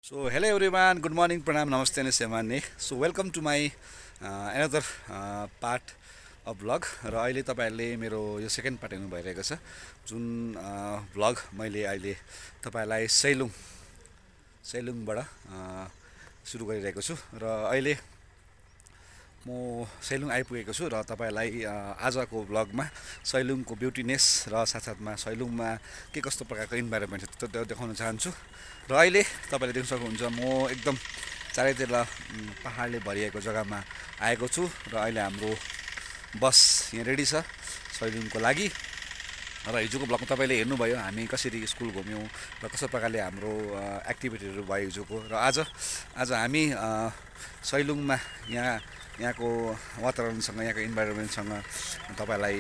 So hello everyone, good morning, pranam, namaste and semane. So welcome to my another part of vlog र अहिले तपाईहरुले मेरो यो second part हेर्नु भइरहेको छ जुन भ्लग मैले अहिले तपाईहरुलाई सैलुङबाट सुरु गरिरहेको छु र अहिले म सैलुङ आइपुगेको छु र तपाईहरुलाई आजको भ्लगमा सैलुङको ब्युटीनेस र साथसाथमा सैलुङमा के कस्तो प्रकारको इन्भाइरोमेन्ट छ त्यो देखाउन चाहन्छु र अहिले तपाईले देख्न सक्नुहुन्छ म एकदम चारैतिर पहाडले भरिएको जग्गामा आएको छु र अहिले हाम्रो बस यहाँ रेडी छ सैलुङको लागि र हिजोको भ्लगमा तपाईले हेर्नुभयो हामी कसरी स्कुल घुम्यौं र कस्तो प्रकारले हाम्रो एक्टिभिटीहरु भयो हिजोको र आज हामी सैलुङमा यहाँको वातावरणसँग यहाँको इन्भाइरोमेन्टसँग तपाईलाई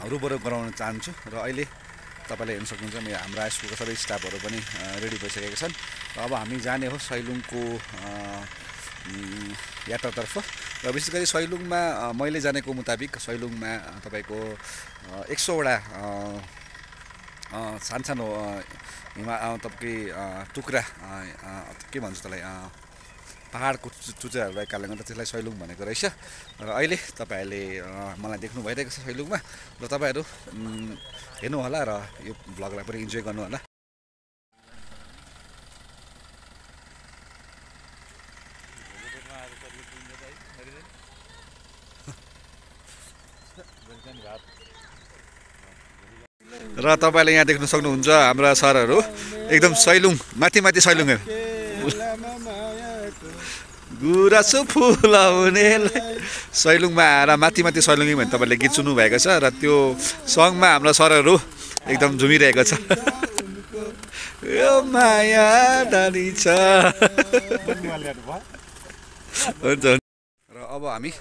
रुबरु गराउन चाहन्छु र अहिले तपाईले हेर्न सक्नुहुन्छ हाम्रो स्कुलको सबै स्टाफहरु पनि रेडी भइसकेका छन् र अब हामी जाने हो सैलुङको यात्रातर्फ र विशेष गरी सैलुङमा मैले जानेको मुताबिक सैलुङमा तपाईको 100 वटा सानसानो तपाईकै टुक्रा के भन्छ त्यसलाई पहाडको चुचुराहरुलाई कारणले गर्दा त्यसलाई सैलुङ भनेको रहेछ र अहिले तपाईहरुले मलाई देख्नु भइरहेको छ सैलुङमा र तपाईहरु हेर्नु होला र यो भ्लगलाई पनि इन्जोय गर्नु होला। र तपाईले यहाँ देख्न सक्नुहुन्छ हाम्रा सरहरु एकदम सैलुङ माथि सैलुङ गुराँसो फुलाउनेलाई सैलुङमा आएर माथि सैलुङी भने तपाईले गीत सुन्नु भएको छ र त्यो सङमा हाम्रो सरहरु एकदम झुमिरहेको छ यो माया डाली छ हुन्छ र अब हामी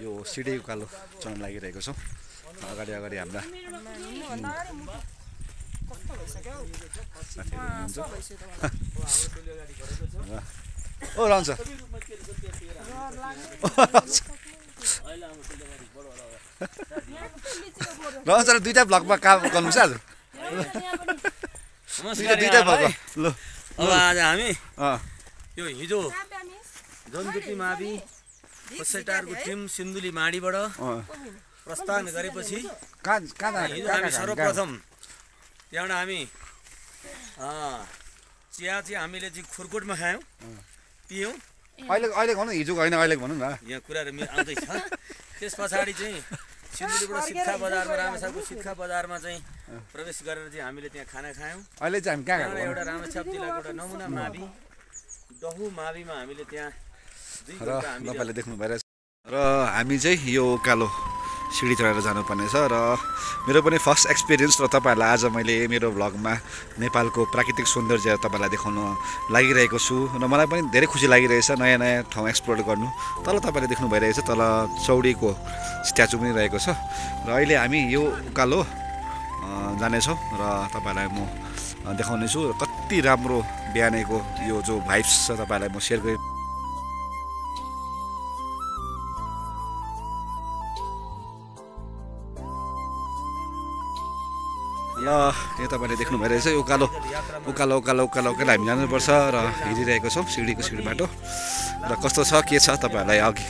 यो सिडी उकालो चढ्न लागिरहेको छौं अगाडि हाम्रा ओ रहन्छ र दुईटा ब्लगमा काम गर्नु छ आज दुईटा ब्लग ल अब आज हामी यो हिजो जनजुटी मावि पसेटारको टिम सिन्धुली माडीबाट प्रस्थान गरेपछि हिजो हामी सर्वप्रथम त्यहाँबाट हामी चिया चाहिँ हामीले चाहिँ खुरकोटमा खायौँ पियौँ अहिले भन्नु हिजो होइन अहिले भन्नु न यहाँ कुराहरू आउँदैछ त्यस पछाडि चाहिँ सिन्धुलीबाट सिक्खा बजारमा रामेछापको सिक्खा बजारमा चाहिँ प्रवेश गरेर चाहिँ हामीले त्यहाँ खाना खायौँ अहिले चाहिँ हामी कहाँ गएको एउटा रामेछाप जिल्लाको एउटा नमुना मावि डहु माविमा हामीले त्यहाँ तपाईले देख्नु भइरहेछ र हामी चाहिँ यो उकालो सिडी चढेर जानुपर्ने छ र मेरो पनि फर्स्ट एक्सपिरियन्स र तपाईहरुलाई आज मैले मेरो भ्लगमा नेपालको प्राकृतिक सौन्दर्य तपाईलाई देखाउन लागिरहेको छु र मलाई पनि धेरै खुसी लागिरहेछ नयाँ ठाउँ एक्सप्लोर गर्नु। तल तपाईले देख्नु भइरहेछ तल चौडीको स्ट्याचु पनि रहेको छ र अहिले हामी यो उकालो जानेछौँ र तपाईलाई म देखाउने छु कति राम्रो बिहानको यो जो भाइब्स छ तपाईलाई म शेयर गरे ल यो तपाईले देख्नु भइरहेछ यो उकालो हामी जानुपर्छ र हिँडिरहेको छौँ सिडी बाटो र कस्तो छ के छ तपाईहरुलाई अघि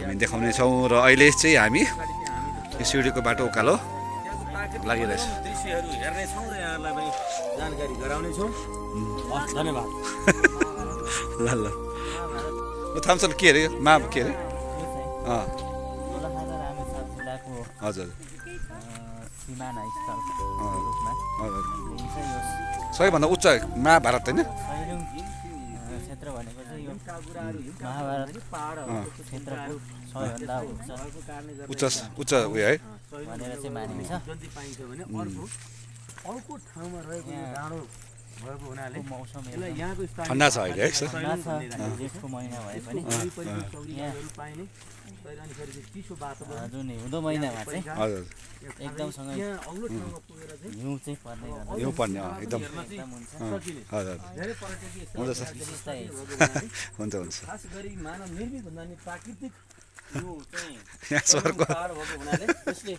हामी देखाउने छौँ र अहिले चाहिँ हामी यो सिडीको बाटो उकालो लागिरहेछ दृश्यहरू हेर्ने छौँ र यहाँलाई पनि जानकारी गराउने छौँ। धन्यवाद। ल थाम्सन के अरे मा के अरे हजुर सिमाना स्थलको रूपमा सबैभन्दा उच्च महाभारत होइन क्षेत्र भनेको चाहिँ यो महाभारत क्षेत्रको सबैभन्दा उच्च उयो है भनेर चाहिँ मानिन्छ। अर्को ठाउँमा रहेको डाँडो भएको हुनाले मौसम यहाँको ठन्डा छ अहिले है जेठको महिना भए पनि जुन हिउँदो महिनामा चाहिँ एकदमसँग हिउँ चाहिँ पर्ने हिउँ पर्ने एकदम हजुर हुन्छ खास गरी मानव निर्मित भन्दा नि प्राकृतिक यो चाहिँ यहाँ सरको पहाड भएको हुनाले त्यसले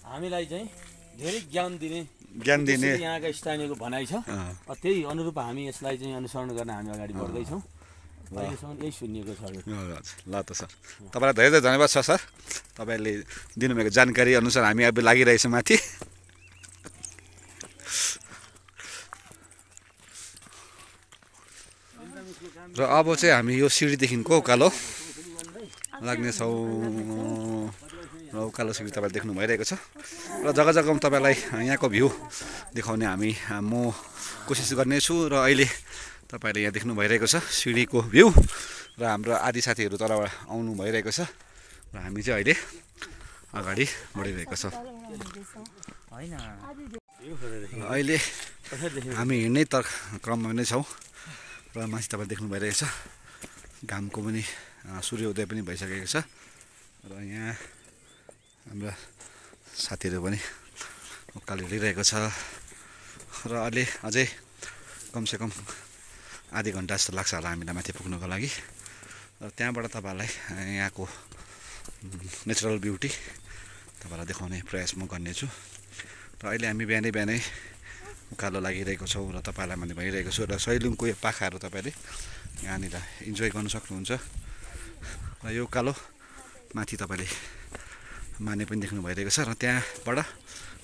हामीलाई चाहिँ धेरै ज्ञान दिने यहाँका स्थानीयको भनाइ छ। त्यही अनुरूप हामी यसलाई चाहिँ अनुसरण गर्न हामी अगाडि बढ्दैछौँ। अहिलेसम्म यही सुनिएको छ। ल त सर, तपाईँलाई धेरै धेरै धन्यवाद छ सर, तपाईँले दिनुभएको जानकारी अनुसार हामी अब लागिरहेछौँ माथि। र अब चाहिँ हामी यो सिँढीदेखिको उकालो लाग्नेछौँ र उकालो सिँढी तपाईँले देख्नु भइरहेको छ। र जग्गा जग्गामा तपाईँलाई यहाँको भ्यू देखाउने म कोसिस गर्नेछु। र अहिले तपाईँले यहाँ देख्नु भइरहेको छ सिँढीको भ्यू र हाम्रो आदि साथीहरू तलबाट आउनु भइरहेको छ र हामी चाहिँ अहिले अगाडि बढिरहेको छौँ। अहिले हामी हिँड्ने क्रममा नै छौँ र माथि तपाईँ देख्नु भइरहेको छ घामको पनि सूर्योदय पनि भइसकेको छ। र यहाँ हाम्रा साथीहरू पनि उकालो हिँडिरहेको छ र अहिले अझै कमसेकम आधी घन्टा जस्तो लाग्छ होला हामीलाई माथि पुग्नुको लागि। र त्यहाँबाट तपाईँहरूलाई यहाँको नेचुरल ब्युटी तपाईँलाई देखाउने प्रयास म गर्नेछु। र अहिले हामी बिहानै बिहानै उकालो लागिरहेको छौँ र तपाईँलाई मैले भइरहेको छु। र सैलुङको यो पाखाहरू तपाईँले यहाँनिर इन्जोय गर्नु सक्नुहुन्छ। र यो उकालो माथि तपाईँले माने पनि देख्नु भइरहेको छ। र त्यहाँबाट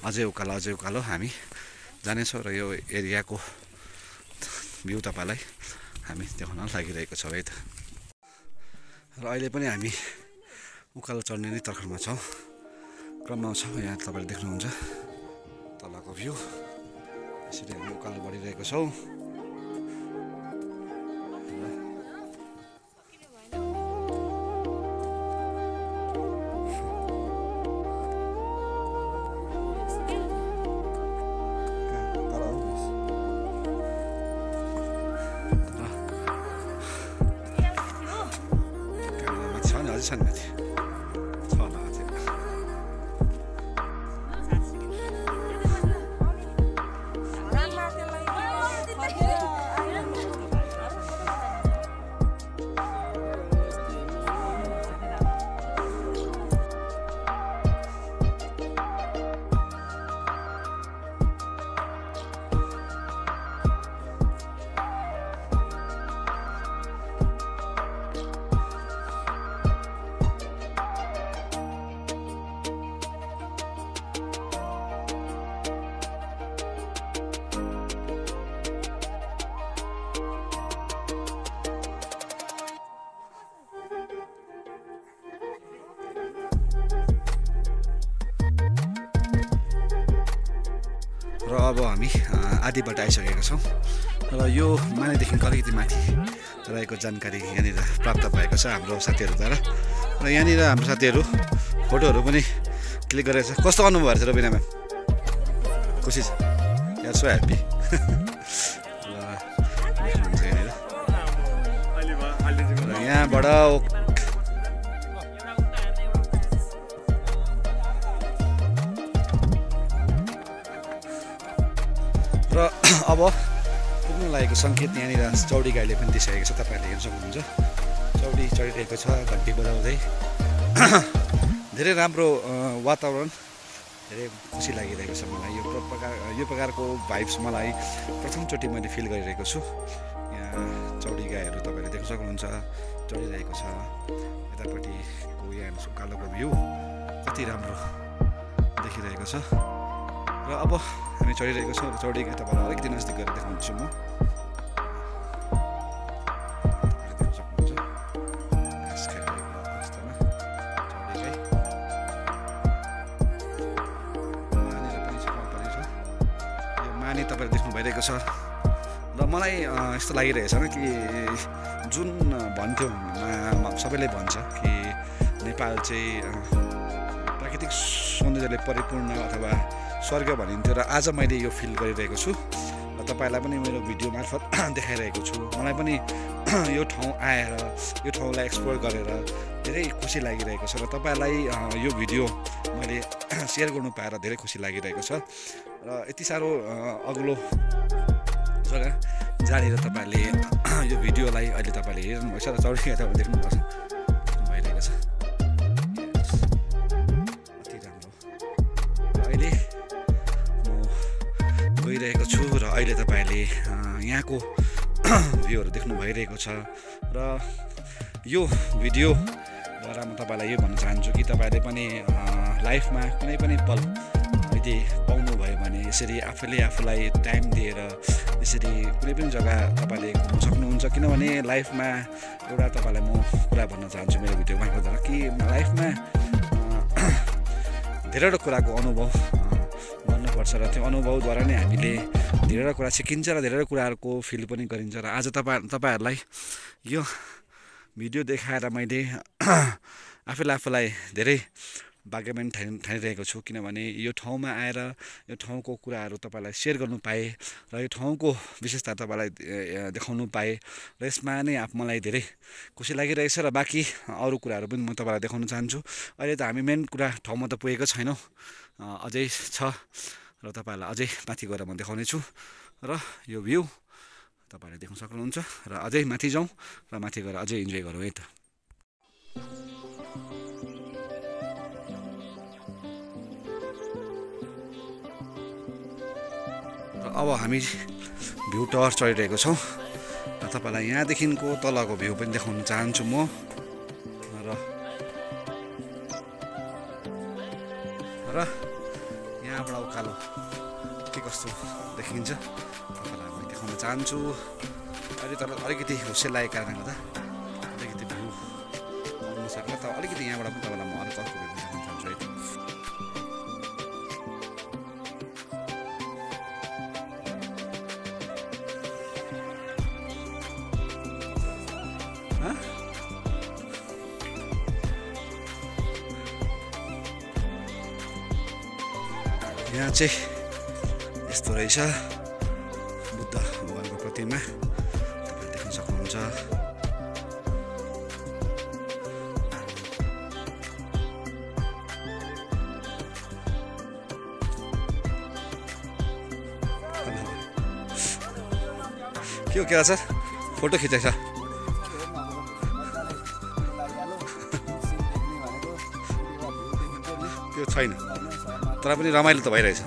अझै उकालो हामी जानेछौँ र यो एरियाको भ्यू तपाईँलाई हामी देखाउन लागिरहेको छौँ है त। र अहिले पनि हामी उकालो चढ्ने नै तर्खरमा छौँ, क्रममा छौँ। यहाँ तपाईँले देख्नुहुन्छ तलको भ्यू, यसरी हामी उकालो बढिरहेको छौँ। छन् माथि छ होला अझै। र अब हामी आधी बाटो आइसकेका छौँ र यो मानेदेखिको अलिकति माथि रहेको जानकारी यहाँनिर प्राप्त भएको छ हाम्रो साथीहरूद्वारा। र यहाँनिर हाम्रो साथीहरू फोटोहरू पनि क्लिक गरेको छ। कस्तो अनुभव भएको छ रबिना म्याम? खुसी छ, यहाँ सो ह्याप्पी। र यहाँबाट र अब पुग्नु लागेको सङ्केत यहाँनिर चौडी गाईले पनि दिइसकेको छ, तपाईँहरूले हेर्न सक्नुहुन्छ। चौडी चढिरहेको छ घन्टी बजाउँदै। धेरै राम्रो वातावरण, धेरै खुसी लागिरहेको छ मलाई। यो प्रकारको भाइब्स मलाई प्रथमचोटि मैले फिल गरिरहेको छु। यहाँ चौडी गाईहरू तपाईँले देख्न सक्नुहुन्छ चढिरहेको छ। यतापट्टिको यहाँ उकालोको भ्यू कति राम्रो देखिरहेको छ। र अब हामी चढिरहेको छौँ। चौडी गाई तपाईँलाई अलिकति नजिक गरेर देखाउँछु म। देख्न सक्नुहुन्छ घाँस खाइरहेको अवस्थामा चौडी गाई। यहाँनिर पनि छ, यो माने तपाईँले देख्नु भइरहेको छ। र मलाई यस्तो लागिरहेछ कि जुन भन्थ्यो सबैले भन्छ कि नेपाल चाहिँ प्राकृतिक सौन्दर्यले परिपूर्ण अथवा स्वर्ग भनिन्थ्यो, र आज मैले यो फिल गरिरहेको छु र तपाईँलाई पनि मेरो भिडियो मार्फत देखाइरहेको छु। मलाई पनि यो ठाउँ आएर यो ठाउँलाई एक्सप्लोर गरेर धेरै खुसी लागिरहेको छ। र तपाईँलाई यो भिडियो मैले सेयर गर्नु पाएर धेरै खुसी लागिरहेको छ। र यति साह्रो अग्लो जग्गा जहाँनिर तपाईँहरूले यो भिडियोलाई अहिले तपाईँले हेर्नुभएको छ र चौडी गाई तपाईँले देख्नुभएको छ भइरहेको छ। अति राम्रो। अहिले अहिले तपाईँहरूले यहाँको भ्यूहरू देख्नु भइरहेको छ र यो भिडियोद्वारा म तपाईँलाई यो भन्न चाहन्छु कि तपाईँहरूले पनि लाइफमा कुनै पनि पल यदि पाउनुभयो भने यसरी आफूलाई टाइम दिएर यसरी कुनै पनि जग्गा तपाईँले घुम्न सक्नुहुन्छ। किनभने लाइफमा एउटा तपाईँलाई म कुरा भन्न चाहन्छु मेरो भिडियो मार्फतद्वारा कि लाइफमा धेरैवटा कुराको अनुभव गर्नुपर्छ र त्यो अनुभवद्वारा नै हामीले धेरैवटा कुरा सिकिन्छ र धेरैवटा कुराहरूको फिल पनि गरिन्छ। र आज तपाईँहरूलाई यो भिडियो देखाएर मैले आफूलाई धेरै भाग्यमानी ठानिरहेको छु। किनभने यो ठाउँमा आएर यो ठाउँको कुराहरू तपाईँलाई सेयर गर्नु पाएँ र यो ठाउँको विशेषता तपाईँलाई देखाउनु पाएँ र यसमा नै मलाई धेरै खुसी लागिरहेछ। र बाँकी अरू कुराहरू पनि म तपाईँलाई देखाउन चाहन्छु। अहिले त हामी मेन कुरा ठाउँमा त पुगेको छैनौँ, अझै छ र तपाईँहरूलाई अझै माथि गएर म देखाउने छु र यो भ्यू तपाईँहरूले देख्न सक्नुहुन्छ। र अझै माथि जाउँ र माथि गएर अझै इन्जोय गरौँ है त। अब हामी भ्यू टावर चढिरहेको छौँ र तपाईँलाई यहाँदेखिको तलको भ्यू पनि देखाउन चाहन्छु म। र यहाँबाट उकालो के कस्तो देखिन्छ तपाईँलाई म देखाउन चाहन्छु। अहिले तर अलिकति हुस्से लागेको कारणले गर्दा अलिकति भ्यू आउनु सक्ला, तर अलिकति यहाँबाट पनि तपाईँलाई म अलिक अर्को भ्यू देखाउन चाहन्छु है त। यहाँ चाहिँ यस्तो रहेछ बुद्ध भगवानको प्रतिमा, तपाईँले देख्न सक्नुहुन्छ। के हो क्या सर, फोटो खिचेछ? त्यो छैन तर पनि रमाइलो त भइरहेछ।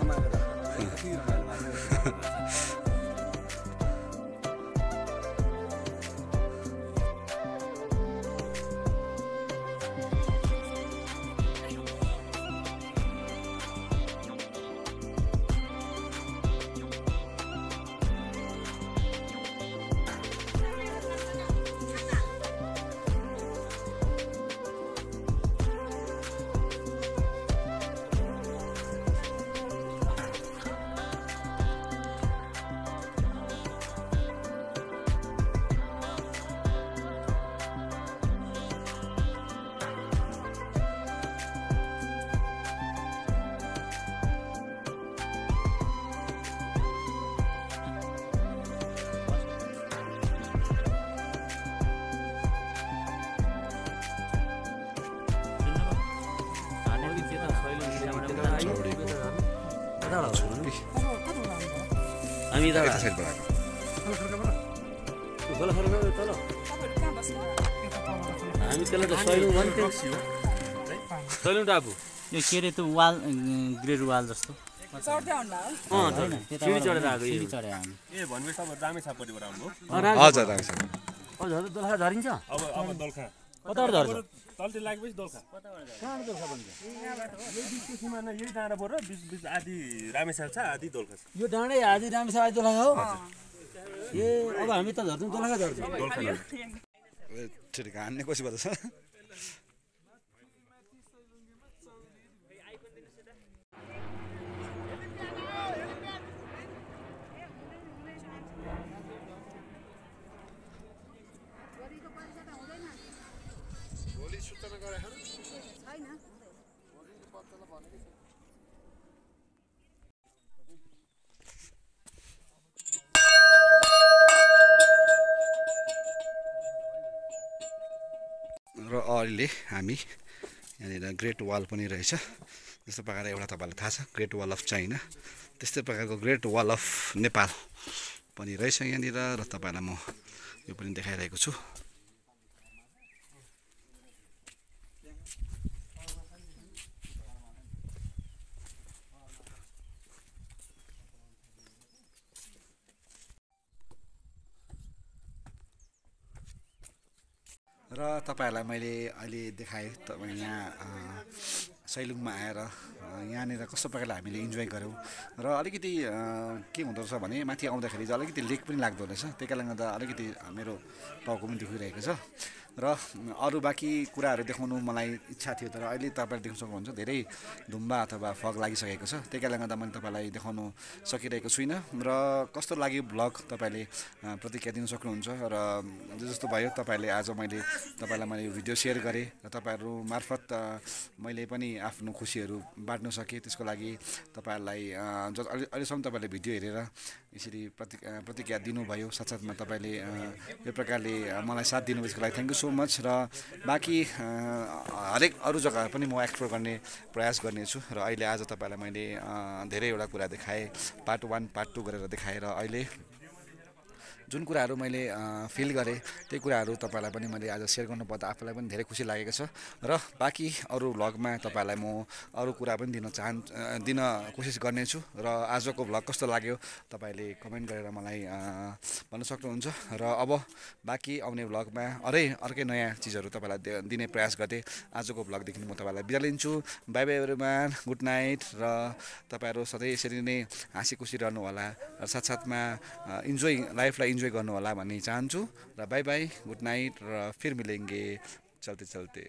हामी त यता साइडबाट आएको हामी त्यसलाई त सैलुङ भन्थ्यौँ, सैलुङ टापु यो के अरे त्यो वाल ग्रेड वाल जस्तो सिँढी चढेर आएको सिँढी चढे हामी। ए भनेपछि तपाईँ रामेछापट्टिबाट आउनुभयो? हजुर रामेछाप। दोलखा झरिन्छ अब दोलखा कताबाट झर्छ? तलतिर लागेपछि दोलखा कहाँबाट दोलखा बन्छ? यही बिचको सिमाना यही डाँडा परेर बिच आदि रामेछाप छ, आदि दोलखा छ। यो डाँडै आदि रामेछाप आदि दोलखा हो। ए अब हामी त झर्छौँ दोलखा झर्छौँ। ठिक हान्ने कोसिस गर्दैछ। र अहिले हामी यहाँनिर ग्रेट वाल पनि रहेछ। जस्तो प्रकारले एउटा तपाईँलाई थाहा छ ग्रेट वाल अफ चाइना, त्यस्तै प्रकारको ग्रेट वाल अफ नेपाल पनि रहेछ यहाँनिर र तपाईँलाई म यो पनि देखाइरहेको छु। र तपाईँहरूलाई मैले अहिले देखाएँ तपाईँ यहाँ सैलुङमा आएर यहाँनिर कस्तो प्रकारले हामीले इन्जोय गऱ्यौँ र अलिकति के हुँदो रहेछ भने माथि आउँदाखेरि चाहिँ अलिकति लेक पनि लाग्दो रहेछ त्यही कारणले गर्दा अलिकति मेरो टाउको पनि दुखिरहेको छ र अरू बाँकी कुराहरू देखाउनु मलाई इच्छा थियो तर अहिले तपाईँले देख्न सक्नुहुन्छ धेरै धुम्बा अथवा फग लागिसकेको छ त्यही कारणले गर्दा मैले तपाईँलाई देखाउन सकिरहेको छुइनँ र कस्तो लाग्यो ब्लग तपाईँले प्रतिक्रिया दिन सक्नुहुन्छ र जस्तो भयो तपाईँले आज तपाईँलाई मैले भिडियो सेयर गरेँ र तपाईँहरू मार्फत मैले पनि आफ्नो खुसीहरू बाँड्न सकेँ त्यसको लागि तपाईँहरूलाई अहिलेसम्म तपाईँले भिडियो हेरेर यसरी प्रतिक्रिया दिनुभयो साथसाथमा तपाईँले यो प्रकारले मलाई साथ दिनुभयो त्यसको लागि थ्याङ्क यू सो मच र बाँकी हरेक अरू जग्गा पनि म एक्सप्लोर गर्ने प्रयास गर्नेछु र अहिले आज तपाईँलाई मैले धेरैवटा कुरा देखाएँ पार्ट 1 पार्ट 2 गरेर देखाएँ र अहिले जुन कुराहरू मैले फिल गरेँ त्यही कुराहरू तपाईँलाई पनि मैले आज सेयर गर्नु पर्दा आफूलाई पनि धेरै खुसी लागेको छ र बाँकी अरू भ्लगमा तपाईँलाई म अरू कुरा पनि दिन कोसिस गर्नेछु र आजको भ्लग कस्तो लाग्यो तपाईँले कमेन्ट गरेर मलाई भन्न सक्नुहुन्छ र अब बाँकी आउने भ्लगमा अर्कै नयाँ चिजहरू तपाईँलाई दिने प्रयास गर्दै आजको भ्लगदेखि म तपाईँलाई बिदा लिन्छु by by everyone good night र तपाईँहरू सधैँ यसरी नै हाँसी खुसी रहनु होला र साथसाथमा लाइफलाई इन्जोय गर्नु होला भन्ने चाहन्छु र बाई बाई गुड नाइट र फिर मिलेंगे चलते चलते।